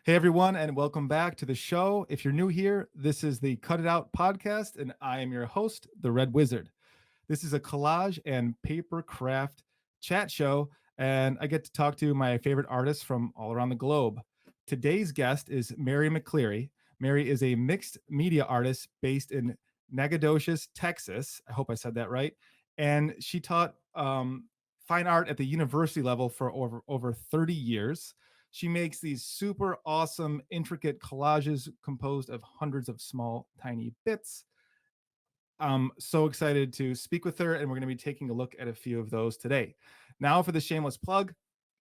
Hey, everyone, and welcome back to the show. If you're new here, this is the Cut It Out podcast, and I am your host, the Red Wizard. This is a collage and paper craft chat show, and I get to talk to my favorite artists from all around the globe. Today's guest is Mary McCleary. Mary is a mixed media artist based in Nacogdoches, Texas. I hope I said that right. And she taught fine art at the university level for over 30 years. She makes these super awesome, intricate collages composed of hundreds of small, tiny bits. I'm so excited to speak with her, and we're going to be taking a look at a few of those today. Now, for the shameless plug,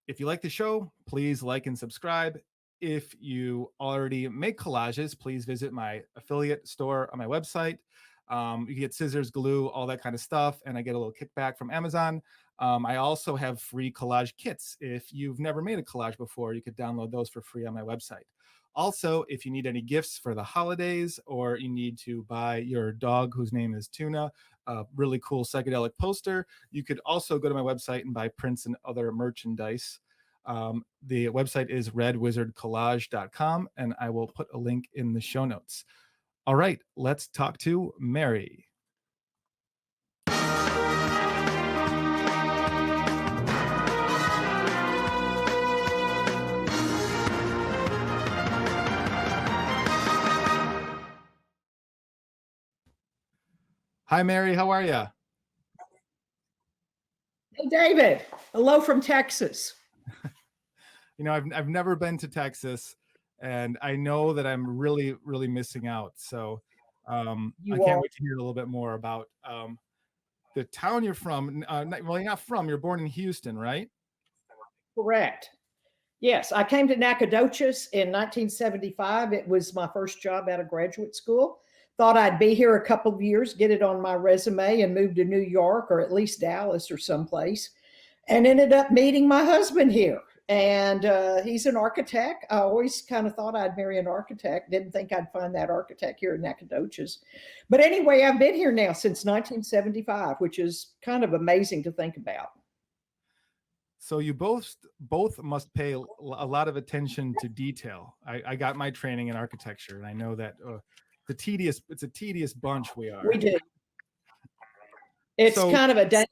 if you like the show, please like and subscribe. If you already make collages, please visit my affiliate store on my website. You get scissors, glue, all that kind of stuff, and I get a little kickback from Amazon. I also have free collage kits. If you've never made a collage before, you could download those for free on my website. Also, if you need any gifts for the holidays, or you need to buy your dog, whose name is Tuna, a really cool psychedelic poster, you could also go to my website and buy prints and other merchandise. The website is redwizardcollage.com, and I will put a link in the show notes. All right, let's talk to Mary. Hi, Mary. How are you? Hey, David. Hello from Texas. You know, I've never been to Texas, and I know that I'm really, really missing out. So I can't wait to hear a little bit more about the town you're from. Well, you're not from, you're born in Houston, right? Correct. Yes, I came to Nacogdoches in 1975. It was my first job out of graduate school. Thought I'd be here a couple of years, get it on my resume, and move to New York or at least Dallas or someplace. And ended up meeting my husband here. And he's an architect. I always kind of thought I'd marry an architect. Didn't think I'd find that architect here in Nacogdoches. But anyway, I've been here now since 1975, which is kind of amazing to think about. So you both must pay a lot of attention to detail. I got my training in architecture, and I know that it's a tedious bunch we are. We do. It's kind of a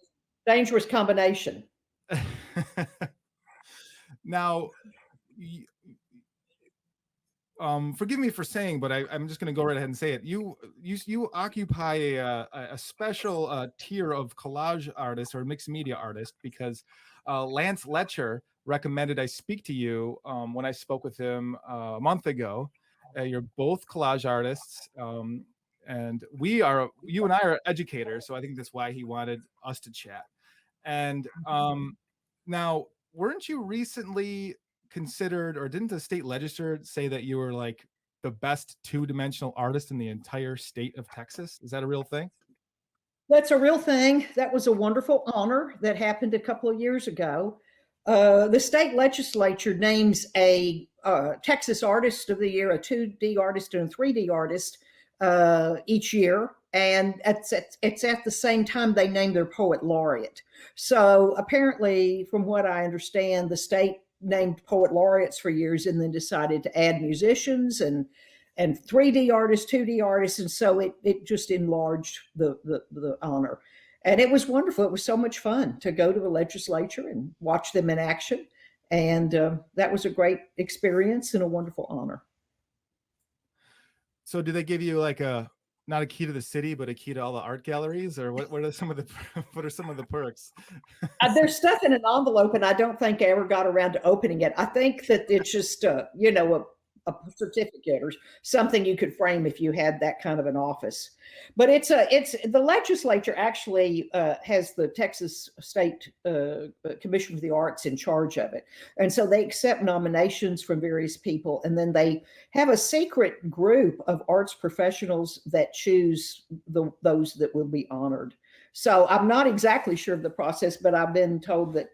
dangerous combination. Now, forgive me for saying, but I'm just going to go right ahead and say it. You occupy a special tier of collage artists or mixed media artists because Lance Letcher recommended I speak to you when I spoke with him a month ago. You're both collage artists, and you and I are educators, so I think that's why he wanted us to chat. And now, weren't you recently considered, or didn't the state legislature say that you were like the best two-dimensional artist in the entire state of Texas? Is that a real thing? That's a real thing. That was a wonderful honor that happened a couple of years ago. The state legislature names a Texas Artist of the Year, a 2D artist, and a 3D artist each year. And it's at the same time they name their poet laureate. So apparently, from what I understand, the state named poet laureates for years and then decided to add musicians and 3D artists, 2D artists, and so it just enlarged the honor. And it was wonderful. It was so much fun to go to the legislature and watch them in action. And that was a great experience and a wonderful honor. So do they give you like not a key to the city, but a key to all the art galleries, or what are some of the what are some of the perks? There's stuff in an envelope, and I don't think I ever got around to opening it. I think that it's just a certificate or something you could frame if you had that kind of an office. But it's the legislature actually has the Texas State Commission for the Arts in charge of it, and so they accept nominations from various people, and then they have a secret group of arts professionals that choose those that will be honored. So I'm not exactly sure of the process, but I've been told that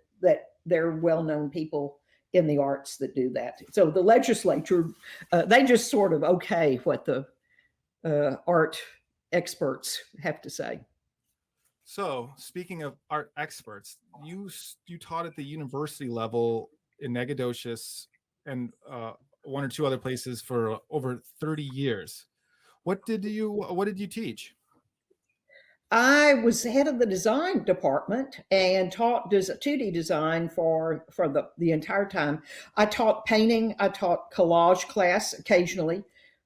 they're well-known people in the arts that do that. So the legislature, they just sort of okay what the art experts have to say. So speaking of art experts, you taught at the university level in Nacogdoches and one or two other places for over 30 years. What did you teach? I was head of the design department and taught 2D design for the entire time. I taught painting. I taught collage class occasionally.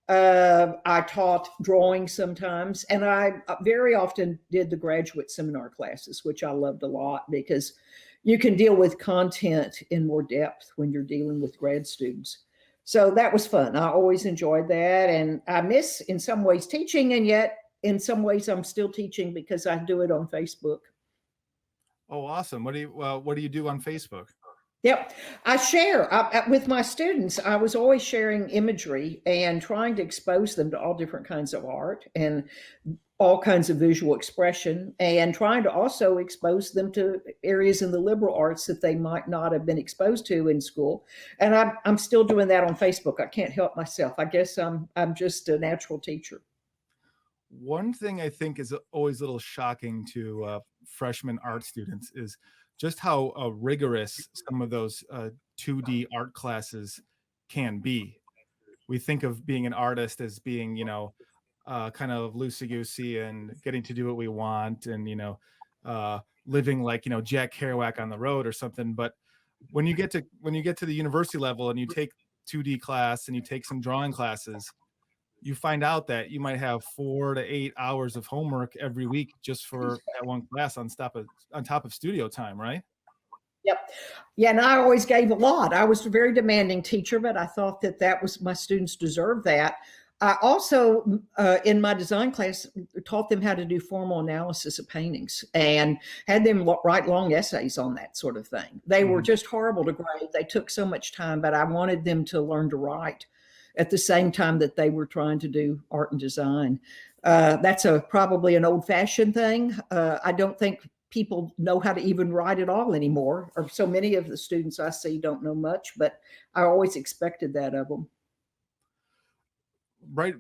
I taught drawing sometimes, and I very often did the graduate seminar classes, which I loved a lot because you can deal with content in more depth when you're dealing with grad students. So that was fun. I always enjoyed that, and I miss in some ways teaching, and yet in some ways I'm still teaching because I do it on Facebook. Oh, awesome. What do you do on Facebook? Yep. I share with my students. I was always sharing imagery and trying to expose them to all different kinds of art and all kinds of visual expression, and trying to also expose them to areas in the liberal arts that they might not have been exposed to in school. And I'm still doing that on Facebook. I can't help myself. I guess I'm just a natural teacher. One thing I think is always a little shocking to freshman art students is just how rigorous some of those 2D art classes can be. We think of being an artist as being, kind of loosey-goosey and getting to do what we want, and living like Jack Kerouac on the road or something. But when you get to the university level and you take 2D class and you take some drawing classes, you find out that you might have 4 to 8 hours of homework every week just for that one class on top of studio time, right? Yep. Yeah, and I always gave a lot. I was a very demanding teacher, but I thought that was my students deserved that. I also, in my design class, taught them how to do formal analysis of paintings and had them write long essays on that sort of thing. They were just horrible to grade. They took so much time, but I wanted them to learn to write at the same time that they were trying to do art and design. That's probably an old-fashioned thing. I don't think people know how to even write at all anymore, or so many of the students I see don't know much, but I always expected that of them. Right.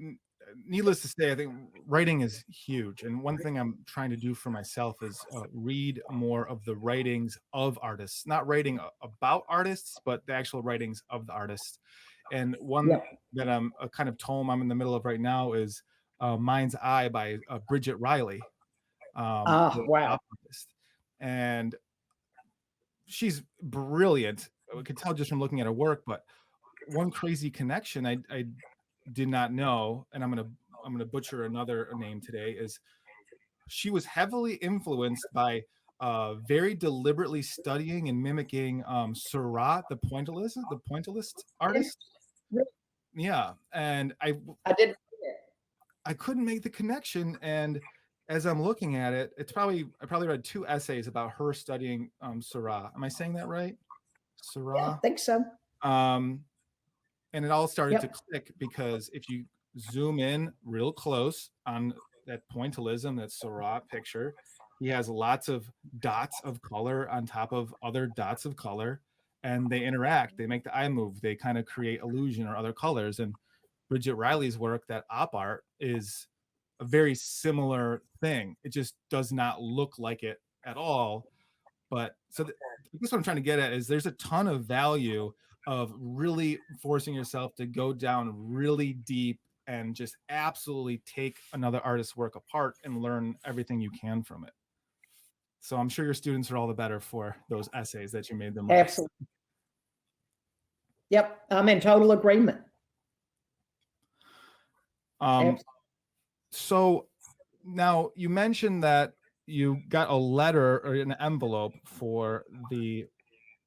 Needless to say, I think writing is huge. And one thing I'm trying to do for myself is read more of the writings of artists, not writing about artists, but the actual writings of the artists. And one that I'm a kind of tome I'm in the middle of right now is Mind's Eye by Bridget Riley. Wow. And she's brilliant. I could tell just from looking at her work, but one crazy connection I did not know, and I'm gonna butcher another name today, is she was heavily influenced by very deliberately studying and mimicking Surreal, the pointillist artist. Yeah, and I didn't. I couldn't make the connection, and as I'm looking at it, I probably read 2 essays about her studying Surreal. Am I saying that right? Surreal? Yeah, I think so. And it all started to click because if you zoom in real close on that pointillism, that Seurat picture, he has lots of dots of color on top of other dots of color, and they interact. They make the eye move. They kind of create illusion or other colors. And Bridget Riley's work, that op art, is a very similar thing. It just does not look like it at all. But so that's what I'm trying to get at is there's a ton of value of really forcing yourself to go down really deep and just absolutely take another artist's work apart and learn everything you can from it. So I'm sure your students are all the better for those essays that you made them write. Absolutely. Yep, I'm in total agreement. So now you mentioned that you got a letter or an envelope for the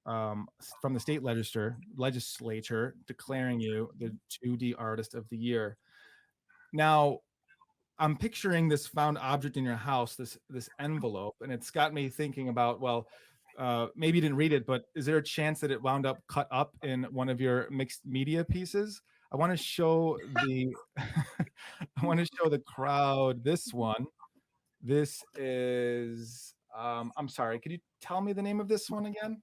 from the state legislature declaring you the 2D Artist of the Year. Now, I'm picturing this found object in your house, this envelope, and it's got me thinking about, well, maybe you didn't read it, but is there a chance that it wound up cut up in one of your mixed media pieces? I want to show the I want to show the crowd this one. This is I'm sorry, could you tell me the name of this one again?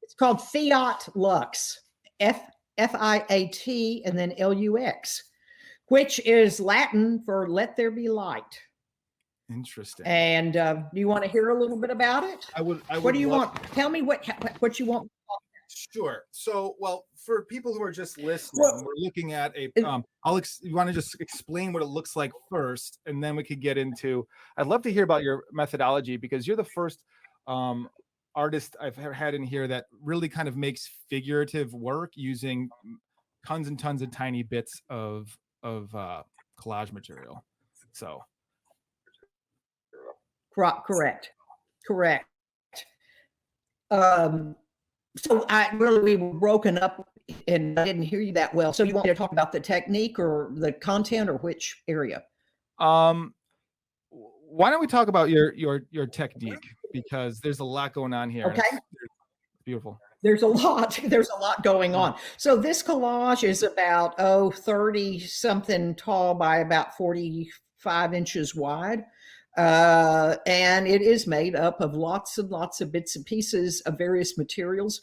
It's called Fiat Lux, Fiat, and then Lux, which is Latin for "Let there be light." Interesting. And do you want to hear a little bit about it? I would. What do you want? Tell me what you want. Sure. So, well, for people who are just listening, Well, we're looking at a. it- You want to just explain what it looks like first, and then we could get into. I'd love to hear about your methodology because you're the first artist I've had in here that really kind of makes figurative work using tons and tons of tiny bits of collage material. So, correct, correct. So we were broken up and I didn't hear you that well. So you want me to talk about the technique or the content or which area? um, why don't we talk about your technique because there's a lot going on here. Okay. And it's beautiful. There's a lot going on. So this collage is about 30 something tall by about 45 inches wide. And it is made up of lots and lots of bits and pieces of various materials.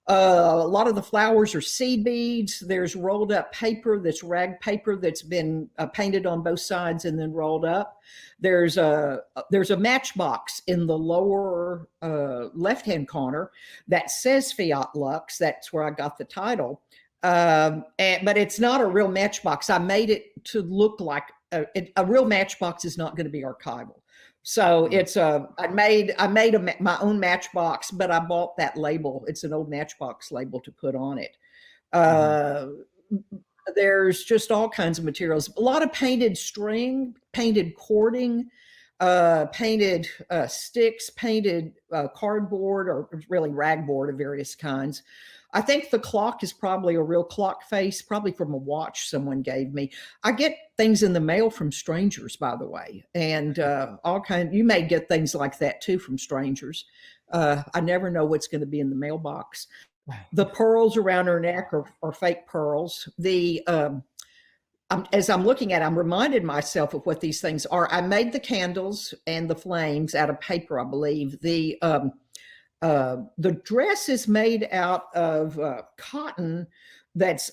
A lot of the flowers are seed beads. There's rolled up paper that's rag paper that's been painted on both sides and then rolled up. There's a matchbox in the lower left-hand corner that says Fiat Lux. That's where I got the title. But it's not a real matchbox. I made it to look like a real matchbox is not going to be archival. So it's I made my own matchbox, but I bought that label. It's an old Matchbox label to put on it. There's just all kinds of materials. A lot of painted string, painted cording, painted sticks, painted cardboard, or really ragboard of various kinds. I think the clock is probably a real clock face, probably from a watch someone gave me. I get things in the mail from strangers, by the way, and all kinds. You may get things like that too from strangers. I never know what's going to be in the mailbox. The pearls around her neck are fake pearls. As I'm looking at it, I'm reminded myself of what these things are. I made the candles and the flames out of paper, I believe. The dress is made out of cotton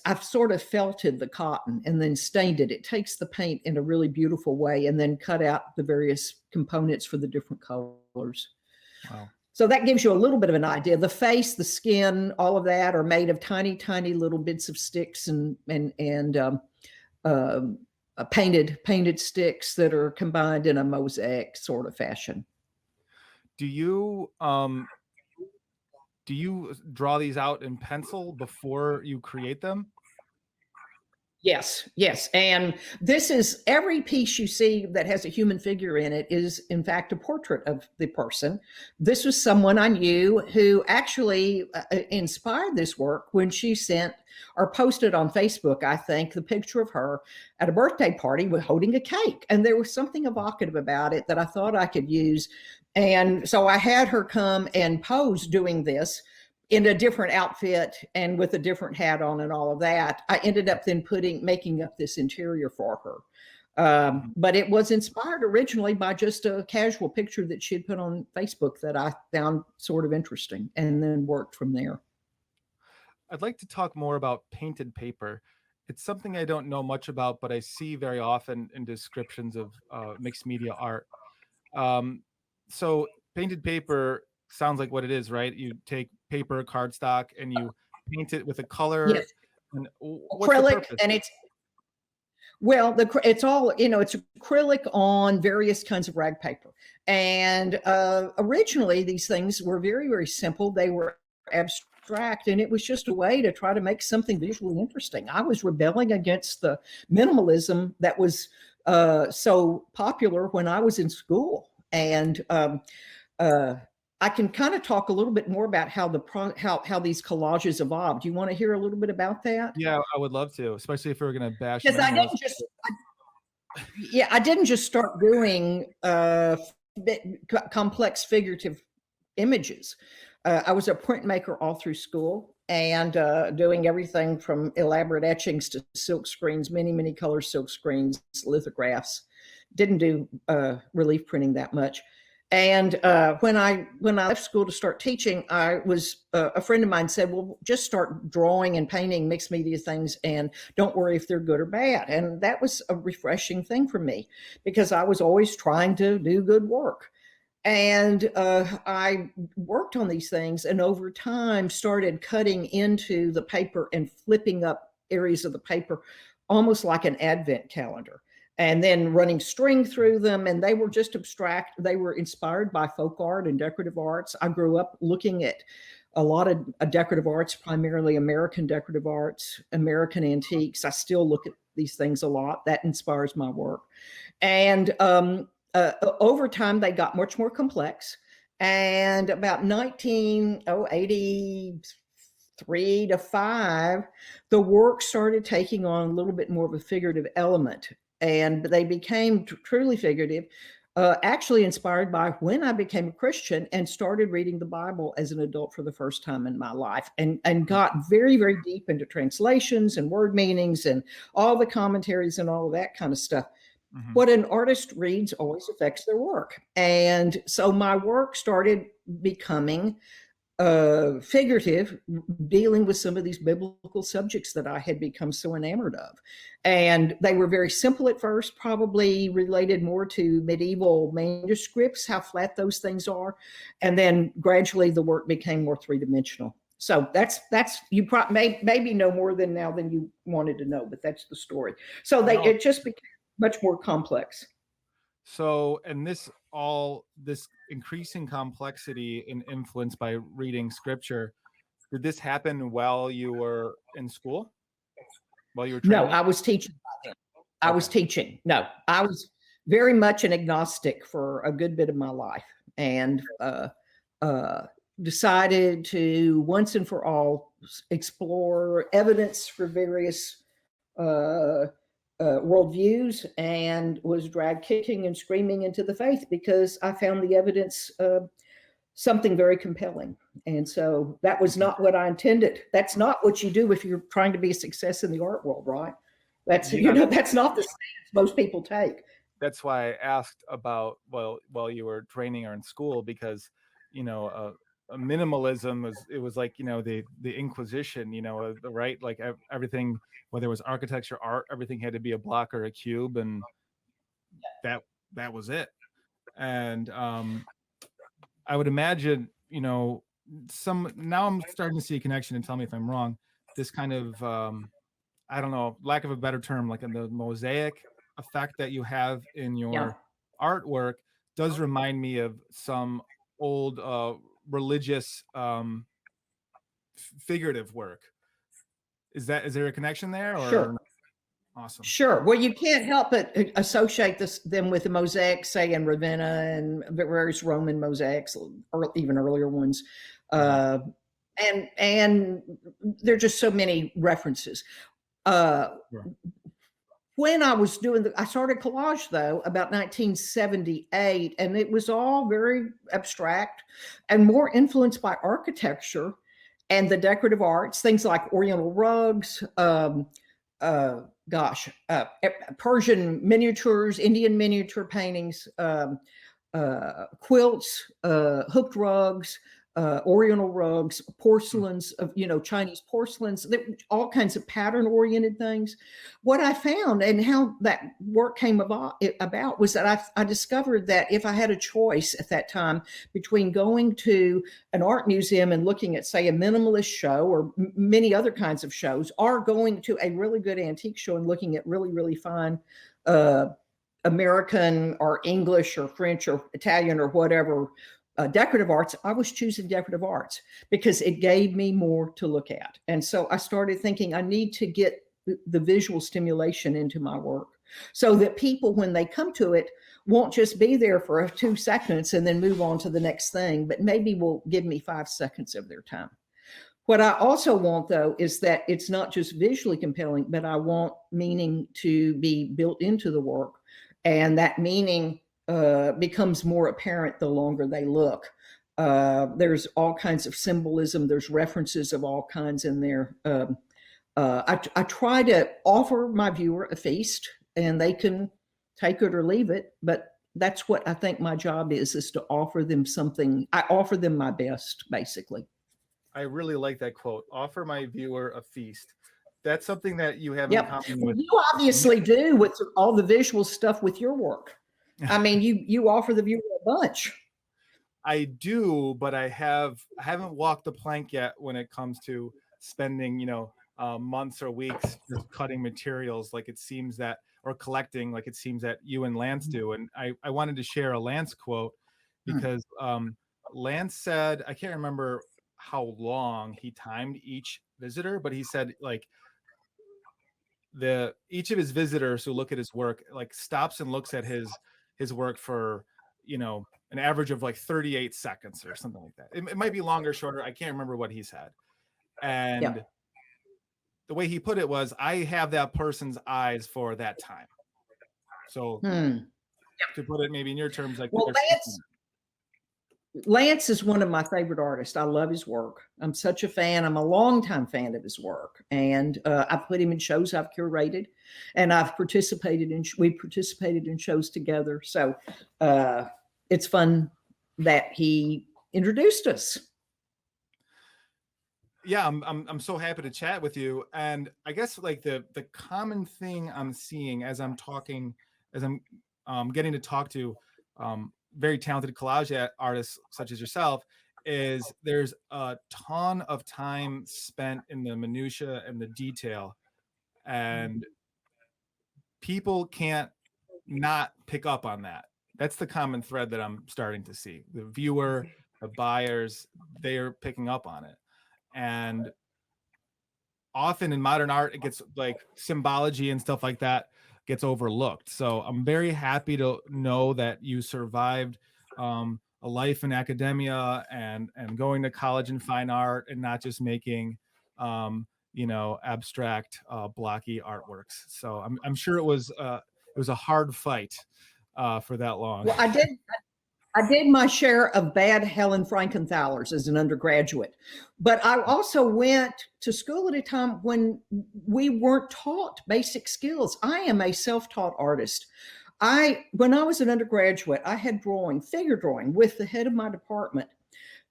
I've sort of felted the cotton and then stained it. It takes the paint in a really beautiful way and then cut out the various components for the different colors. Wow. So that gives you a little bit of an idea. The face, the skin, all of that are made of tiny, tiny little bits of sticks and painted sticks that are combined in a mosaic sort of fashion. Do you draw these out in pencil before you create them? Yes. And this is every piece you see that has a human figure in it is in fact a portrait of the person. This was someone I knew who actually inspired this work when she sent or posted on Facebook, I think, the picture of her at a birthday party with holding a cake. And there was something evocative about it that I thought I could use. And so I had her come and pose doing this in a different outfit and with a different hat on and all of that. I ended up then making up this interior for her. But it was inspired originally by just a casual picture that she had put on Facebook that I found sort of interesting and then worked from there. I'd like to talk more about painted paper. It's something I don't know much about, but I see very often in descriptions of mixed media art. So painted paper sounds like what it is, right? You take paper, cardstock, and you paint it with a color. Yes. And Acrylic, and it's all, it's acrylic on various kinds of rag paper. And originally these things were very, very simple. They were abstract, and it was just a way to try to make something visually interesting. I was rebelling against the minimalism that was so popular when I was in school. And I can kind of talk a little bit more about how these collages evolved. Do you want to hear a little bit about that? Yeah, I would love to, especially if we were going to bash. Because I didn't just start doing complex figurative images. I was a printmaker all through school and doing everything from elaborate etchings to silk screens, many, many color silk screens, lithographs. Didn't do relief printing that much. And when I left school to start teaching, a friend of mine said, well, just start drawing and painting mixed media things and don't worry if they're good or bad. And that was a refreshing thing for me because I was always trying to do good work. And I worked on these things, and over time started cutting into the paper and flipping up areas of the paper, almost like an advent calendar, and then running string through them. And they were just abstract. They were inspired by folk art and decorative arts. I grew up looking at a lot of decorative arts, primarily American decorative arts, American antiques. I still look at these things a lot. That inspires my work. And over time, they got much more complex. And about 1983 to 5, the work started taking on a little bit more of a figurative element. And they became truly figurative, actually inspired by when I became a Christian and started reading the Bible as an adult for the first time in my life, and got very, very deep into translations and word meanings and all the commentaries and all of that kind of stuff. Mm-hmm. What an artist reads always affects their work. And so my work started becoming figurative, dealing with some of these biblical subjects that I had become so enamored of. And they were very simple at first, probably related more to medieval manuscripts, how flat those things are. And then gradually the work became more three-dimensional. So that's you maybe know more than now than you wanted to know, but that's the story. So it just became much more complex. So, and this increasing complexity and influence by reading scripture, did this happen while you were in school? While you were training? No, I was teaching. I was teaching. No, I was very much an agnostic for a good bit of my life, and decided to once and for all explore evidence for various worldviews, and was dragged kicking and screaming into the faith because I found the evidence something very compelling. And so that was not what I intended. That's not what you do if you're trying to be a success in the art world, right? That's that's not the stance most people take. That's why I asked about while you were training or in school, because minimalism was like the Inquisition, right? Like everything, whether it was architecture, art, everything had to be a block or a cube, and that was it. And I would imagine now I'm starting to see a connection, and tell me if I'm wrong. This kind of I don't know, lack of a better term, like in the mosaic effect that you have in your artwork does remind me of some old religious figurative work. Is there a connection there? Or? Sure. Awesome. Sure. Well, you can't help but associate them with the mosaics, say in Ravenna and various Roman mosaics, or even earlier ones. And there are just so many references. When I was I started collage though about 1978, and it was all very abstract and more influenced by architecture and the decorative arts, things like Oriental rugs, Persian miniatures, Indian miniature paintings, quilts, hooked rugs, Oriental rugs, porcelains of Chinese porcelains, all kinds of pattern-oriented things. What I found and how that work came about was that I discovered that if I had a choice at that time between going to an art museum and looking at, say, a minimalist show or many other kinds of shows, or going to a really good antique show and looking at really, really fine American or English or French or Italian or whatever decorative arts, I was choosing decorative arts because it gave me more to look at. And so I started thinking I need to get the visual stimulation into my work so that people, when they come to it, won't just be there for 2 seconds and then move on to the next thing, but maybe will give me 5 seconds of their time. What I also want, though, is that it's not just visually compelling, but I want meaning to be built into the work. And that meaning becomes more apparent the longer they look. There's all kinds of symbolism. There's references of all kinds in there. I try to offer my viewer a feast, and they can take it or leave it. But that's what I think my job is to offer them something. I offer them my best, basically. I really like that quote. Offer my viewer a feast. That's something that you have in common with. You obviously do with all the visual stuff with your work. I mean, you offer the viewer a bunch. I do, but I haven't walked the plank yet when it comes to spending, months or weeks just cutting materials like it seems that, or collecting like it seems that you and Lance do. And I wanted to share a Lance quote because Lance said, I can't remember how long he timed each visitor, but he said like each of his visitors who look at his work like stops and looks at his work for an average of like 38 seconds or something like that. It might be longer, shorter. I can't remember what he said. And the way he put it was, I have that person's eyes for that time. So to put it maybe in your terms, like, well, Lance is one of my favorite artists. I love his work. I'm such a fan. I'm a longtime fan of his work. And I've put him in shows I've curated, and we've participated in shows together. So it's fun that he introduced us. Yeah, I'm so happy to chat with you. And I guess like the common thing I'm seeing as I'm getting to talk to very talented collage artists such as yourself is there's a ton of time spent in the minutia and the detail, and people can't not pick up on that. That's the common thread that I'm starting to see. The viewer, the buyers, they're picking up on it. And often in modern art, it gets like symbology and stuff like that gets overlooked. So I'm very happy to know that you survived a life in academia and going to college in fine art and not just making abstract blocky artworks. So I'm sure it was a hard fight for that long. Well, I did my share of bad Helen Frankenthalers as an undergraduate, but I also went to school at a time when we weren't taught basic skills. I am a self-taught artist. When I was an undergraduate, I had figure drawing with the head of my department,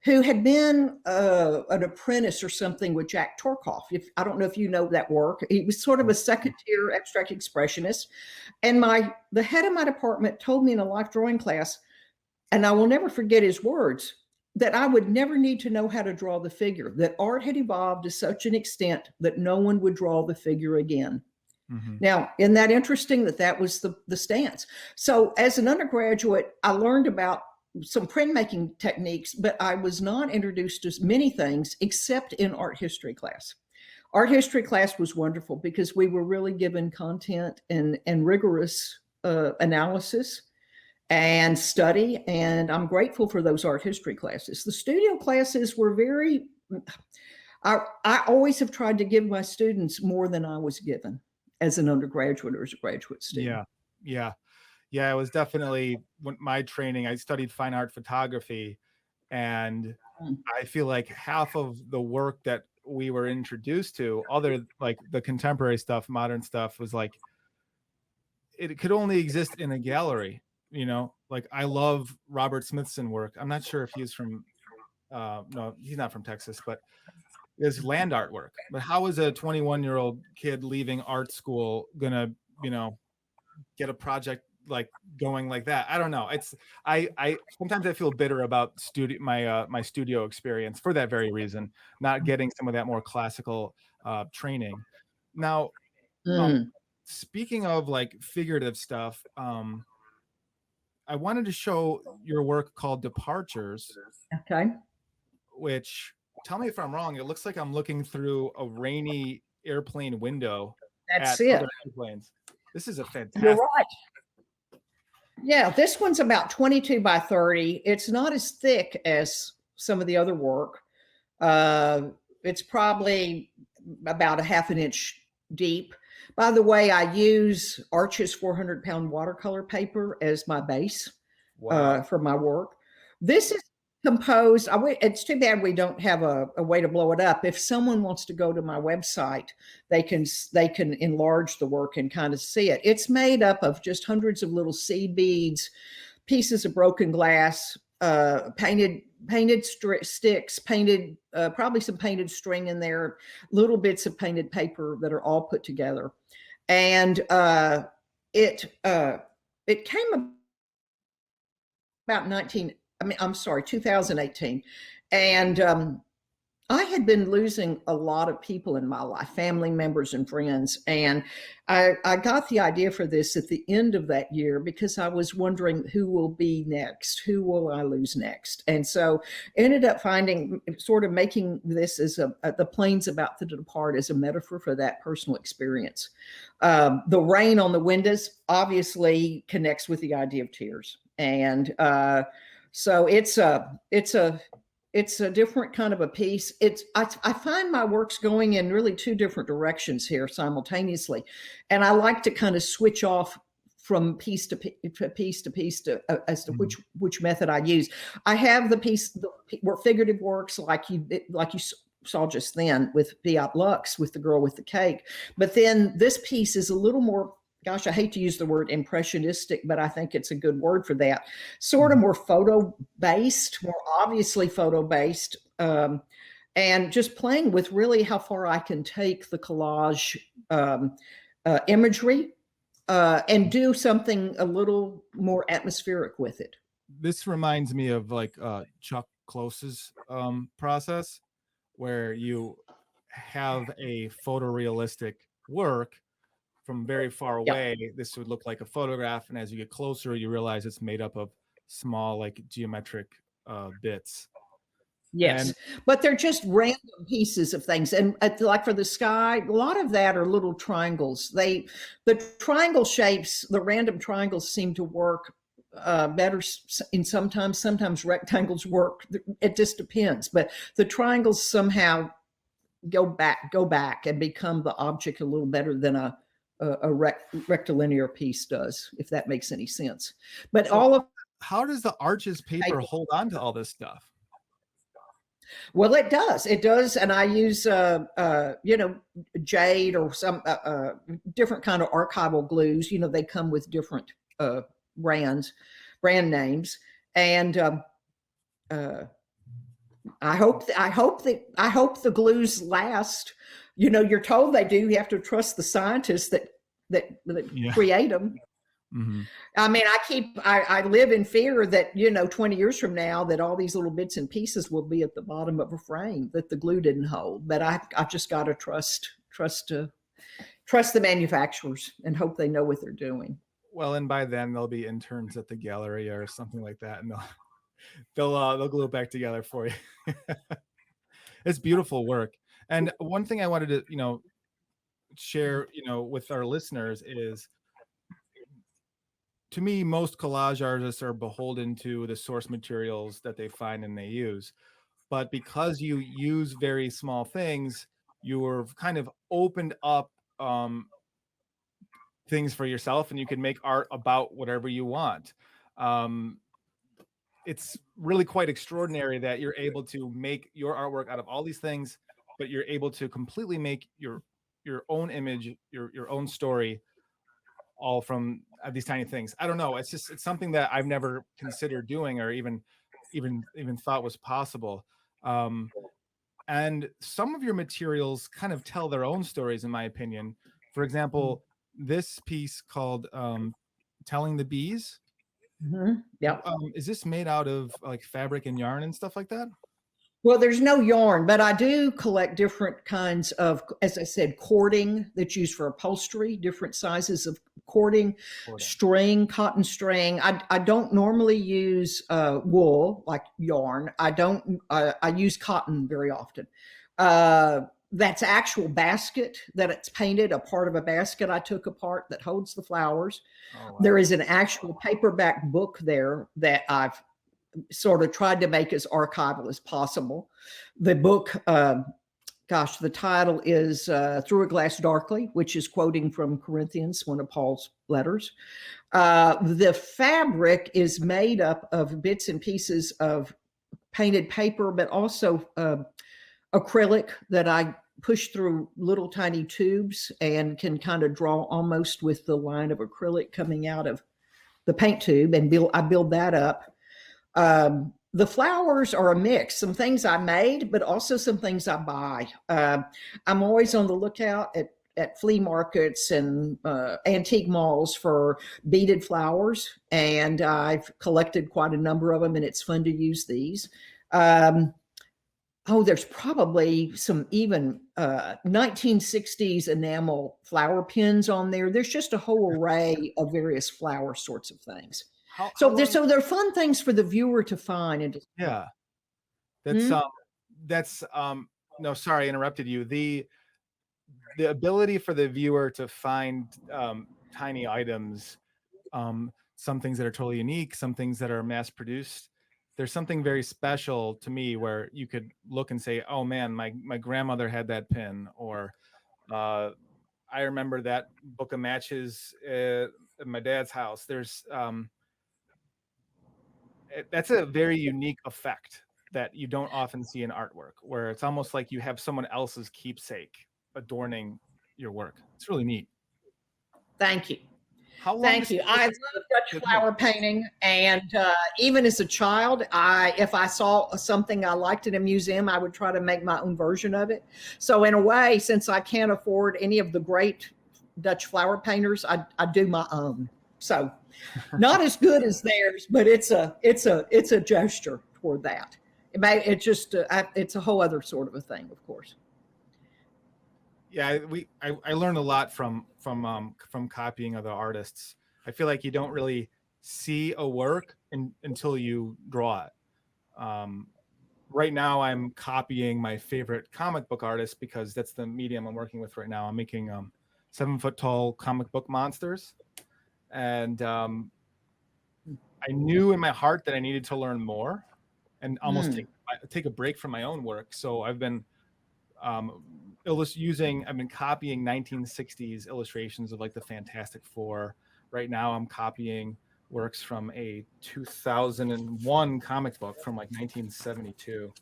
who had been an apprentice or something with Jack Torkoff. I don't know if you know that work. He was sort of a second-tier abstract expressionist. And the head of my department told me in a life drawing class, and I will never forget his words, that I would never need to know how to draw the figure, that art had evolved to such an extent that no one would draw the figure again. Mm-hmm. Now, isn't that interesting that was the stance? So as an undergraduate, I learned about some printmaking techniques, but I was not introduced to many things except in art history class. Art history class was wonderful because we were really given content and rigorous analysis and study, and I'm grateful for those art history classes. The studio classes were I always have tried to give my students more than I was given as an undergraduate or as a graduate student. Yeah. It was definitely my training. I studied fine art photography, and I feel like half of the work that we were introduced to, other like the contemporary stuff, modern stuff, was like, it could only exist in a gallery. Like I love Robert Smithson work. I'm not sure if he's from, no, he's not from Texas, but there's land artwork. But how is a 21-year-old kid leaving art school gonna, get a project like going like that? I don't know. I sometimes I feel bitter about my studio experience for that very reason, not getting some of that more classical training. Now, speaking of like figurative stuff, I wanted to show your work called Departures. Okay. Which, tell me if I'm wrong, it looks like I'm looking through a rainy airplane window. That's it. Other airplanes. This is a fantastic. You're right. Yeah, this one's about 22 by 30. It's not as thick as some of the other work. It's probably about a half an inch deep. By the way, I use Arches 400-pound watercolor paper as my base for my work. This is composed. It's too bad we don't have a way to blow it up. If someone wants to go to my website, they can enlarge the work and kind of see it. It's made up of just hundreds of little seed beads, pieces of broken glass, painted sticks, probably some painted string in there, little bits of painted paper that are all put together. And it came about I'm sorry, 2018. And I had been losing a lot of people in my life, family members and friends. And I got the idea for this at the end of that year because I was wondering who will be next, who will I lose next? And so ended up finding, sort of making this as the planes about to depart as a metaphor for that personal experience. The rain on the windows obviously connects with the idea of tears. And so it's a different kind of a piece. I find my works going in really two different directions here simultaneously, and I like to kind of switch off from piece to piece as to which method I use. I have the piece where figurative works like you saw just then with Beat Lux with the girl with the cake, but then this piece is a little more, gosh, I hate to use the word impressionistic, but I think it's a good word for that. Sort of more photo-based, more obviously photo-based, and just playing with really how far I can take the collage imagery and do something a little more atmospheric with it. This reminds me of like Chuck Close's process, where you have a photorealistic work from very far away. Yep. This would look like a photograph, and as you get closer, you realize it's made up of small, like geometric bits. Yes, but they're just random pieces of things. And like for the sky, a lot of that are little triangles. The triangle shapes, the random triangles seem to work better in sometimes rectangles work. It just depends. But the triangles somehow go back and become the object a little better than a rectilinear piece does, if that makes any sense. But so how does the Arches paper hold on to all this stuff? Well, it does. And I use, jade or some different kind of archival glues. They come with different brand names. And I hope the glues last. You're told they do. You have to trust the scientists that create them. Mm-hmm. I mean, I live in fear that, 20 years from now that all these little bits and pieces will be at the bottom of a frame that the glue didn't hold. But I just got to trust the manufacturers and hope they know what they're doing. Well, and by then there'll be interns at the gallery or something like that, and they'll glue it back together for you. It's beautiful work. And one thing I wanted to, share, with our listeners is, to me, most collage artists are beholden to the source materials that they find and they use. But because you use very small things, you're kind of opened up things for yourself, and you can make art about whatever you want. It's really quite extraordinary that you're able to make your artwork out of all these things, but you're able to completely make your own image, your own story, all from these tiny things. I don't know. It's something that I've never considered doing or even thought was possible. And some of your materials kind of tell their own stories, in my opinion. For example, this piece called Telling the Bees. Mm-hmm. Yeah. Is this made out of like fabric and yarn and stuff like that? Well, there's no yarn, but I do collect different kinds of, as I said, cording that's used for upholstery, different sizes of cording. String, cotton string. I don't normally use wool, like yarn. I use cotton very often. That's actual basket that it's painted, a part of a basket I took apart that holds the flowers. Oh, wow. There is an actual paperback book there that I've sort of tried to make as archival as possible. The book, the title is Through a Glass Darkly, which is quoting from Corinthians, one of Paul's letters. The fabric is made up of bits and pieces of painted paper, but also acrylic that I push through little tiny tubes and can kind of draw almost with the line of acrylic coming out of the paint tube, and I build that up. The flowers are a mix, some things I made, but also some things I buy. I'm always on the lookout at flea markets and antique malls for beaded flowers, and I've collected quite a number of them, and it's fun to use these. There's probably some even 1960s enamel flower pins on there. There's just a whole array of various flower sorts of things. So they're fun things for the viewer to find. And yeah, that's no, sorry, I interrupted you. The ability for the viewer to find tiny items, some things that are totally unique, some things that are mass produced. There's something very special to me where you could look and say, oh man, my grandmother had that pin, or I remember that book of matches at my dad's house. There's that's a very unique effect that you don't often see in artwork, where it's almost like you have someone else's keepsake adorning your work. It's really neat. Thank you. How long? Thank you. I love Dutch flower painting, and even as a child, if I saw something I liked in a museum, I would try to make my own version of it. So in a way, since I can't afford any of the great Dutch flower painters, I do my own. So not as good as theirs, but it's a gesture toward that. It's a whole other sort of a thing, of course. Yeah, I learned a lot from copying other artists. I feel like you don't really see a work until you draw it. Right now, I'm copying my favorite comic book artist because that's the medium I'm working with right now. I'm making 7-foot-tall comic book monsters, and I knew in my heart that I needed to learn more and almost take a break from my own work. So I've been I've been copying 1960s illustrations of like the Fantastic Four. Right now I'm copying works from a 2001 comic book from like 1972.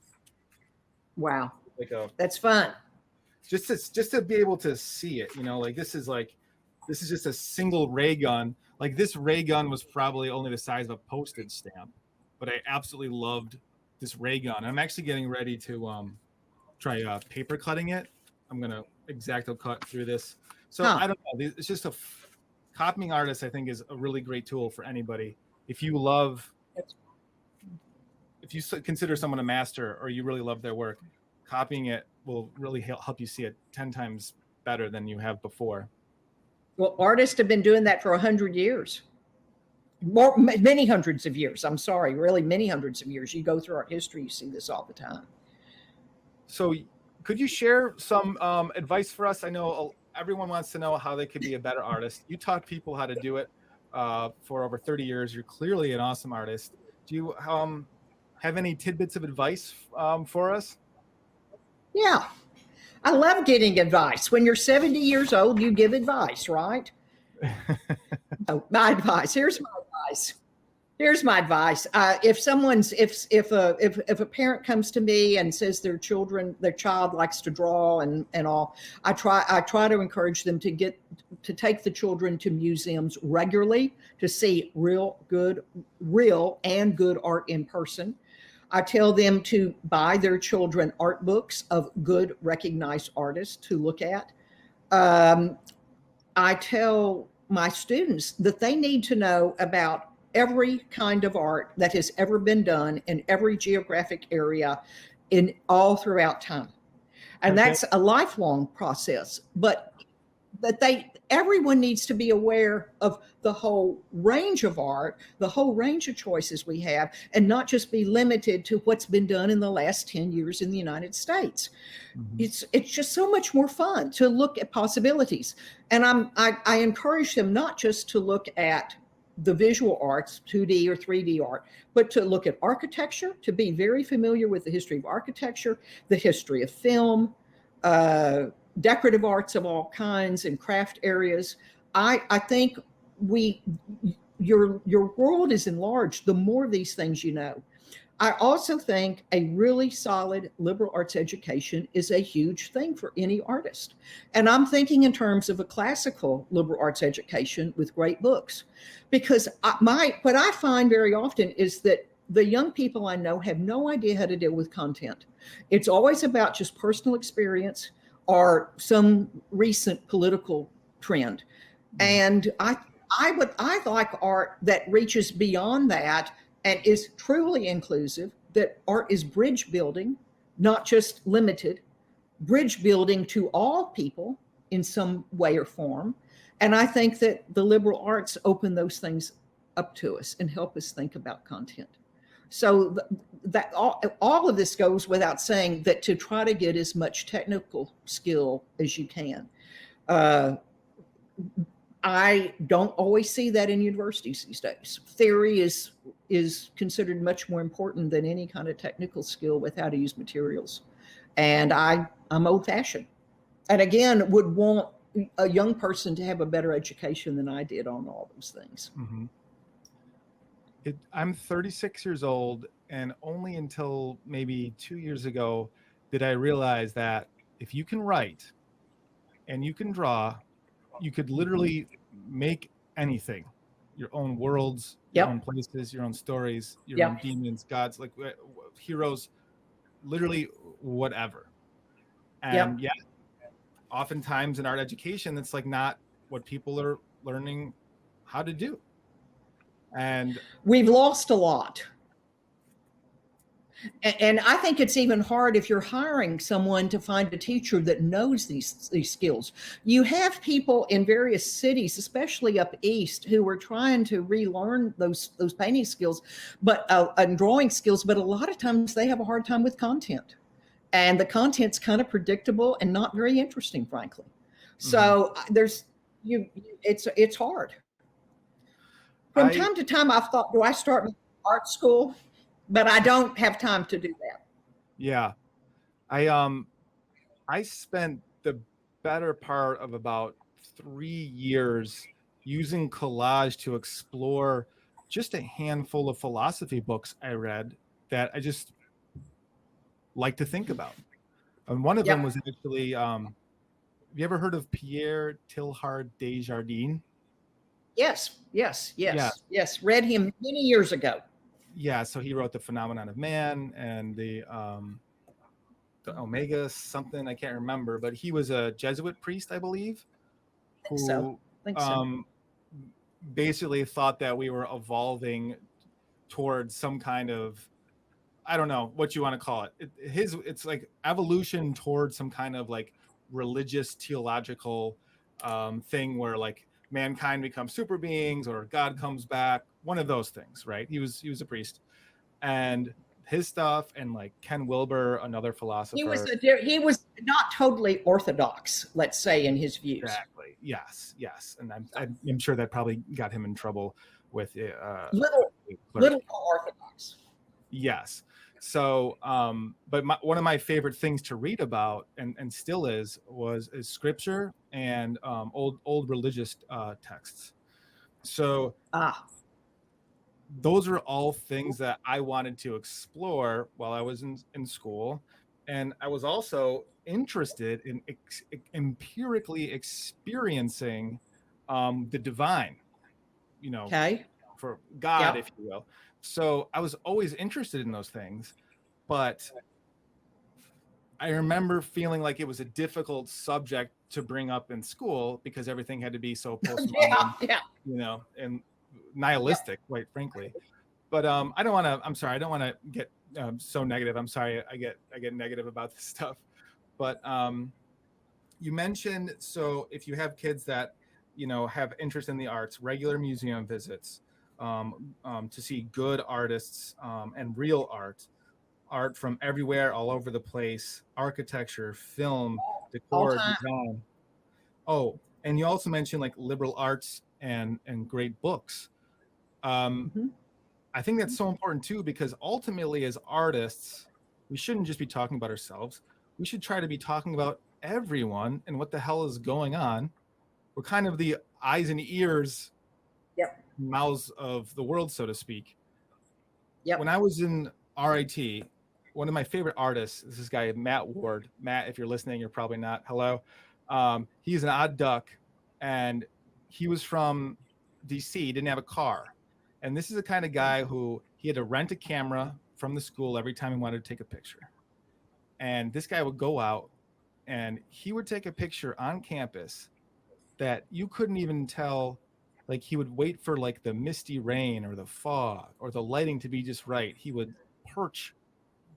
Wow. That's fun. Just to be able to see it, like this is just a single ray gun. Like this ray gun was probably only the size of a postage stamp, but I absolutely loved this ray gun. I'm actually getting ready to try paper cutting it. I'm gonna X-Acto cut through this. So I don't know. It's just copying artist. I think is a really great tool for anybody. If you consider someone a master or you really love their work, copying it will really help you see it 10 times better than you have before. Well, artists have been doing that for 100 years. Many hundreds of years. I'm sorry, really many hundreds of years. You go through art history, you see this all the time. So could you share some advice for us? I know everyone wants to know how they could be a better artist. You taught people how to do it for over 30 years. You're clearly an awesome artist. Do you have any tidbits of advice for us? Yeah. I love getting advice. When you're 70 years old, you give advice, right? My advice. Here's my advice. If a parent comes to me and says their child likes to draw and all, I try to encourage them to take the children to museums regularly to see real and good art in person. I tell them to buy their children art books of good recognized artists to look at. I tell my students that they need to know about every kind of art that has ever been done in every geographic area in all throughout time. And that's a lifelong process, but everyone needs to be aware of the whole range of art, the whole range of choices we have, and not just be limited to what's been done in the last 10 years in the United States. Mm-hmm. It's just so much more fun to look at possibilities. And I encourage them not just to look at the visual arts, 2D or 3D art, but to look at architecture, to be very familiar with the history of architecture, the history of film, decorative arts of all kinds and craft areas. I think your world is enlarged the more of these things you know. I also think a really solid liberal arts education is a huge thing for any artist. And I'm thinking in terms of a classical liberal arts education with great books, because what I find very often is that the young people I know have no idea how to deal with content. It's always about just personal experience, or some recent political trend. And I like art that reaches beyond that and is truly inclusive, that art is bridge building, not just limited, bridge building to all people in some way or form. And I think that the liberal arts open those things up to us and help us think about content. So that all of this goes without saying, that to try to get as much technical skill as you can. I don't always see that in universities these days. Theory is considered much more important than any kind of technical skill with how to use materials. And I'm old fashioned. And again, would want a young person to have a better education than I did on all those things. Mm-hmm. I'm 36 years old, and only until maybe 2 years ago did I realize that if you can write and you can draw, you could literally make anything, your own worlds, your own places, your own stories, your own demons, gods, like heroes, literally whatever. And yeah, oftentimes in art education, it's like not what people are learning how to do. And we've lost a lot. And I think it's even hard if you're hiring someone to find a teacher that knows these skills. You have people in various cities, especially up east, who are trying to relearn those painting skills, but and drawing skills. But a lot of times they have a hard time with content, and the content's kind of predictable and not very interesting, frankly. So it's hard. From time to time, I've thought, do I start my art school? But I don't have time to do that. Yeah. I spent the better part of about 3 years using collage to explore just a handful of philosophy books I read that I just like to think about. And one of them was actually, have you ever heard of Pierre Teilhard de Chardin? Yes. Read him many years ago. Yeah, so he wrote The Phenomenon of Man and the Omega something, I can't remember, but he was a Jesuit priest, I believe, who basically thought that we were evolving towards some kind of, I don't know what you want to call it. It's like evolution towards some kind of like religious theological thing where like mankind becomes super beings or God comes back, one of those things, right? He was a priest, and his stuff, and like Ken Wilber, another philosopher. He was not totally orthodox, let's say, in his views. Exactly. Yes. And I'm sure that probably got him in trouble with little orthodox. Yes. So, but one of my favorite things to read about, and still is scripture and old religious texts. So those are all things that I wanted to explore while I was in school. And I was also interested in empirically experiencing the divine, for God, if you will. So I was always interested in those things, but I remember feeling like it was a difficult subject to bring up in school because everything had to be so postmodern, and nihilistic, quite frankly. But I don't want to. I'm sorry. I don't want to get so negative. I'm sorry. I get negative about this stuff. But you mentioned, so if you have kids that have interest in the arts, regular museum visits to see good artists and real art from everywhere, all over the place, architecture, film, decor, design. Oh, and you also mentioned like liberal arts and great books. I think that's so important too, because ultimately as artists, we shouldn't just be talking about ourselves. We should try to be talking about everyone and what the hell is going on. We're kind of the eyes and ears, mouths of the world, so to speak. When I was in RIT, one of my favorite artists is this guy, Matt Ward. Matt, if you're listening, you're probably not. Hello. He's an odd duck, and he was from DC. He didn't have a car. And this is the kind of guy who he had to rent a camera from the school every time he wanted to take a picture. And this guy would go out and he would take a picture on campus that you couldn't even tell. Like, he would wait for like the misty rain or the fog or the lighting to be just right. He would perch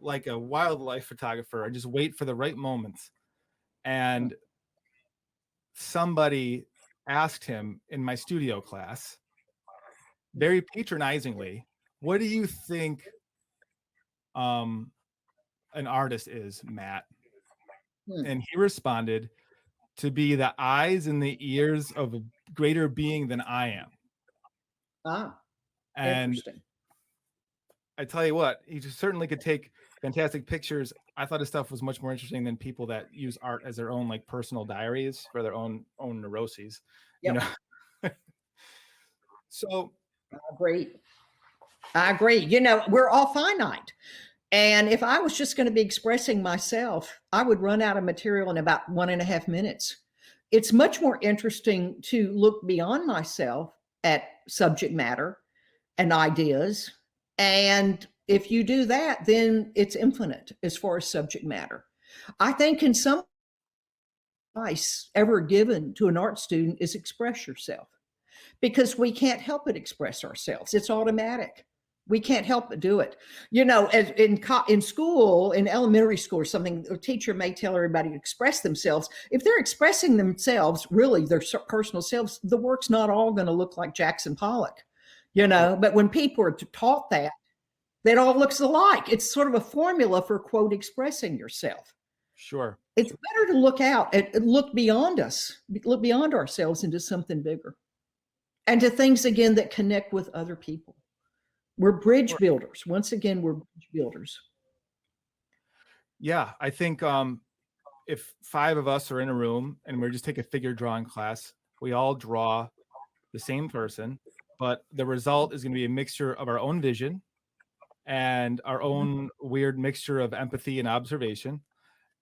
like a wildlife photographer and just wait for the right moments. And somebody asked him in my studio class, very patronizingly, what do you think an artist is, Matt? And he responded, to be the eyes and the ears of a greater being than I am. And Interesting. I tell you what, he just certainly could take fantastic pictures. I thought his stuff was much more interesting than people that use art as their own like personal diaries for their own neuroses. Yep. You know. So I agree. You know, we're all finite. And if I was just going to be expressing myself, I would run out of material in about 1.5 minutes. It's much more interesting to look beyond myself at subject matter and ideas. And if you do that, then it's infinite as far as subject matter. I think in some advice ever given to an art student is express yourself, because we can't help but express ourselves. It's automatic. We can't help but do it. You know, in school, in elementary school or something, a teacher may tell everybody to express themselves. If they're expressing themselves, really their personal selves, the work's not all going to look like Jackson Pollock, you know. But when people are taught that, it all looks alike. It's sort of a formula for, quote, expressing yourself. Sure. It's better to look out and look beyond us, look beyond ourselves into something bigger. And to things, again, that connect with other people. We're bridge builders. Once again, we're bridge builders. Yeah, I think if 5 of us are in a room and we're just take a figure drawing class, we all draw the same person, but the result is going to be a mixture of our own vision and our own weird mixture of empathy and observation.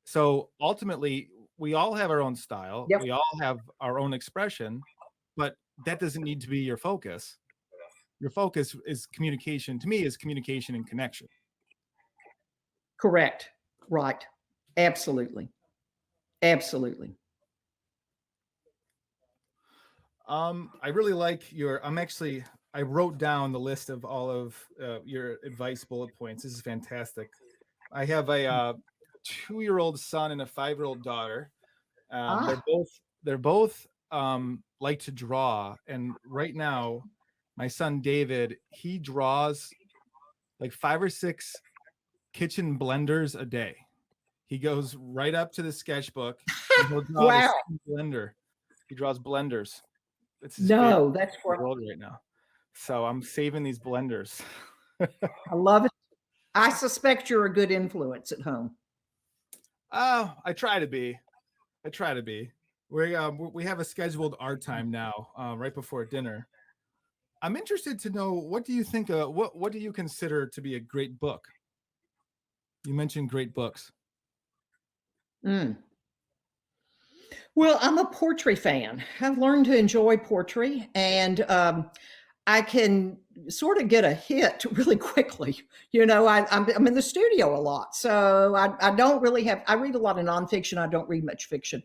So ultimately, we all have our own style. Yep. We all have our own expression, but that doesn't need to be your focus. Your focus is communication. To me, is communication and connection. Correct. Right. Absolutely. Absolutely. I really like I wrote down the list of all of your advice bullet points. This is fantastic. I have a 2-year-old son and a 5-year-old daughter. They're both like to draw, and right now my son David, he draws like 5 or 6 kitchen blenders a day. He goes right up to the sketchbook and he'll draw Wow. this blender. He draws blenders. It's his No, that's favorite in great. the world right now. So I'm saving these blenders. I love it. I suspect you're a good influence at home. Oh, I try to be. We have a scheduled art time now, right before dinner. I'm interested to know, what do you think? What do you consider to be a great book? You mentioned great books. Well, I'm a poetry fan. I've learned to enjoy poetry, and I can sort of get a hit really quickly. You know, I'm in the studio a lot, so I don't really have. I read a lot of nonfiction. I don't read much fiction.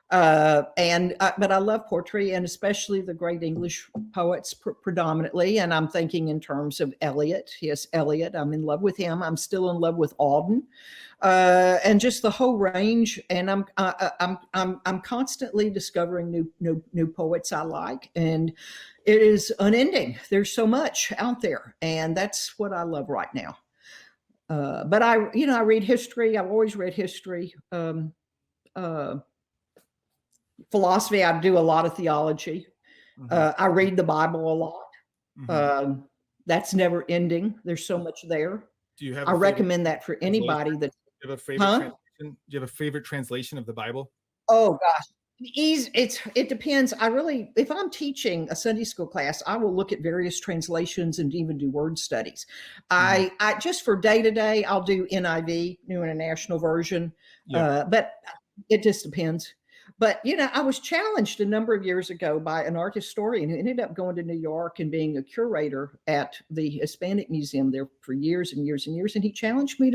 But I love poetry, and especially the great English poets predominantly. And I'm thinking in terms of Eliot. Yes, Eliot. I'm in love with him. I'm still in love with Auden, and just the whole range. And I'm constantly discovering new poets I like, and it is unending. There's so much out there, and that's what I love right now. But I read history. I've always read history. Philosophy, I do a lot of theology. I read the Bible a lot. That's never ending. There's so much there. Do you have? I recommend that for anybody that. Do you have a favorite translation? Do you have a favorite translation of the Bible? Oh gosh, it depends. If I'm teaching a Sunday school class, I will look at various translations and even do word studies. I just for day to day, I'll do NIV, New International Version. But it just depends. But, I was challenged a number of years ago by an art historian who ended up going to New York and being a curator at the Hispanic Museum there for years and years and years. And he challenged me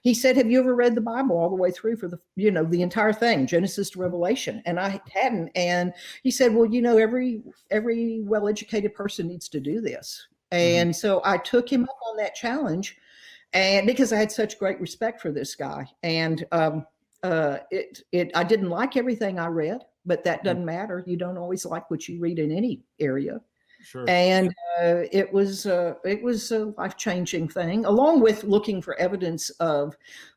he said, have you ever read the Bible all the way through for the entire thing, Genesis to Revelation? And I hadn't. And he said, well, every well-educated person needs to do this. And so I took him up on that challenge, and because I had such great respect for this guy. And I didn't like everything I read, but that doesn't matter. You don't always like what you read in any area. Sure. And it was a life-changing thing, along with looking for evidence of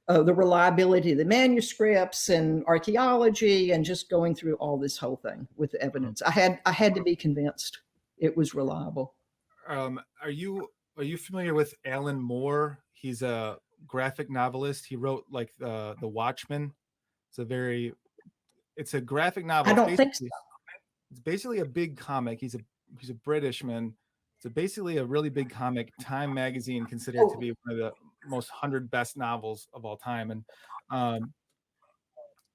the reliability of the manuscripts and archaeology, and just going through all this whole thing with evidence. I had to be convinced it was reliable. Are you familiar with Alan Moore? He's a graphic novelist. He wrote like the Watchmen. It's a graphic novel. I don't think so. It's basically a big comic. He's a Britishman. It's basically a really big comic. Time magazine considered to be one of the most 100 best novels of all time. And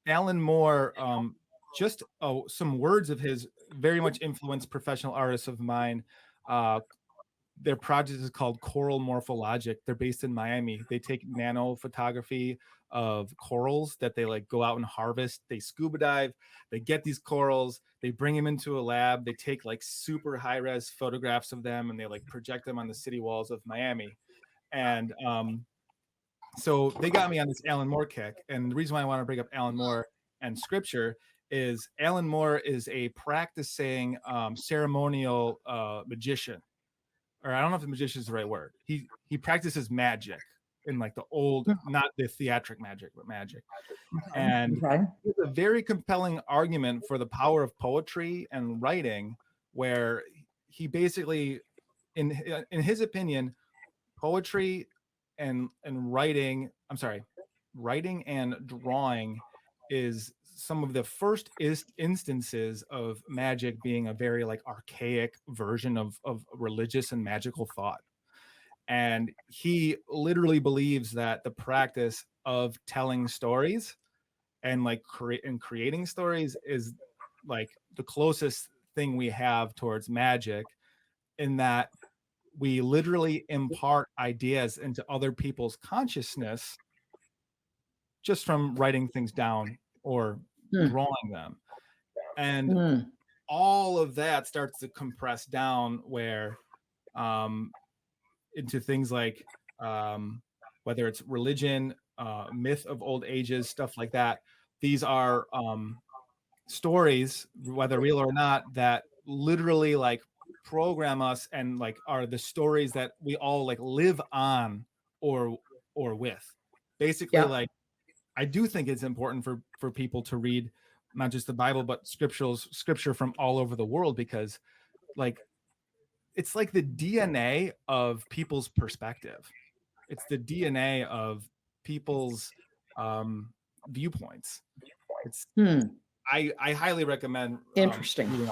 Alan Moore, just some words of his very much influenced professional artists of mine. Their project is called Coral Morphologic. They're based in Miami. They take nano photography of corals that they like go out and harvest. They scuba dive. They get these corals. They bring them into a lab. They take like super high res photographs of them, and they like project them on the city walls of Miami. And so they got me on this Alan Moore kick. And the reason why I want to bring up Alan Moore and scripture is Alan Moore is a practicing ceremonial magician. Or I don't know if the magician is the right word. He practices magic in like the old, not the theatric magic, but magic. And it's a very compelling argument for the power of poetry and writing, where he basically, in his opinion, poetry and writing and drawing is some of the first instances of magic being a very like archaic version of religious and magical thought. And he literally believes that the practice of telling stories and like creating stories is like the closest thing we have towards magic, in that we literally impart ideas into other people's consciousness just from writing things down or drawing them. And all of that starts to compress down where into things like whether it's religion, myth of old ages, stuff like that. These are stories, whether real or not, that literally like program us and like are the stories that we all like live on or with. Basically, like I do think it's important for people to read not just the Bible, but scripture from all over the world, because like it's like the DNA of people's perspective. It's the DNA of people's viewpoints. It's I highly recommend. Interesting.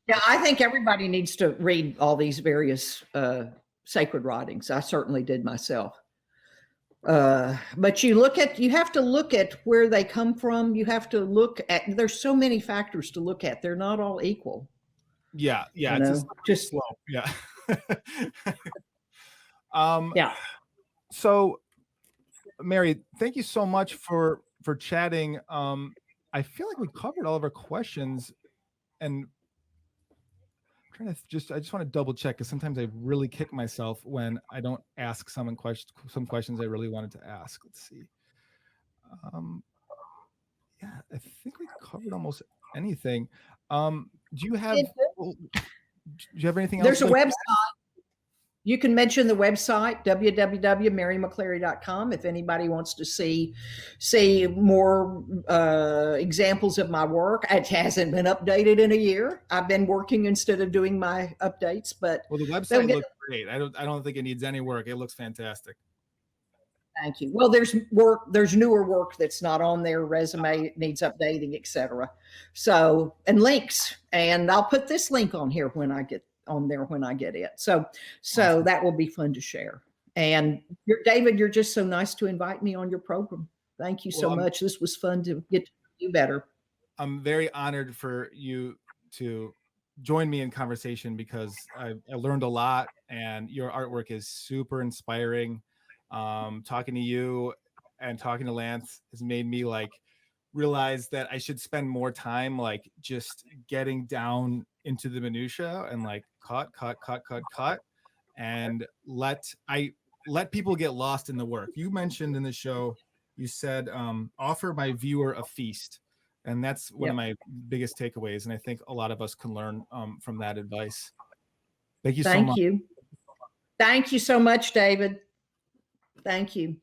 Yeah, I think everybody needs to read all these various sacred writings. I certainly did myself. But you have to look at where they come from. You have to look at, there's so many factors to look at. They're not all equal. Yeah. It's just slow. Yeah. Yeah. So Mary, thank you so much for chatting. I feel like we covered all of our questions, and I just want to double check, because sometimes I really kick myself when I don't ask some questions I really wanted to ask. Let's see. Yeah, I think we covered almost anything. Do you have anything else? There's a website. You can mention the website, www.marymccleary.com, if anybody wants to see more examples of my work. It hasn't been updated in a year. I've been working instead of doing my updates, but the website looks great. I don't think it needs any work. It looks fantastic. Thank you. Well, there's newer work that's not on their resume, needs updating, etc. So, and links, and I'll put this link on here when I get on there when I get it. So awesome. That will be fun to share. And David, you're just so nice to invite me on your program. Thank you so much. This was fun to get to know you better. I'm very honored for you to join me in conversation because I learned a lot, and your artwork is super inspiring. Talking to you and talking to Lance has made me like realize that I should spend more time like just getting down into the minutia and like cut, and let people get lost in the work. You mentioned in the show, you said offer my viewer a feast, and that's one of my biggest takeaways, and I think a lot of us can learn from that advice. Thank you so much. Thank you so much, David. Thank you.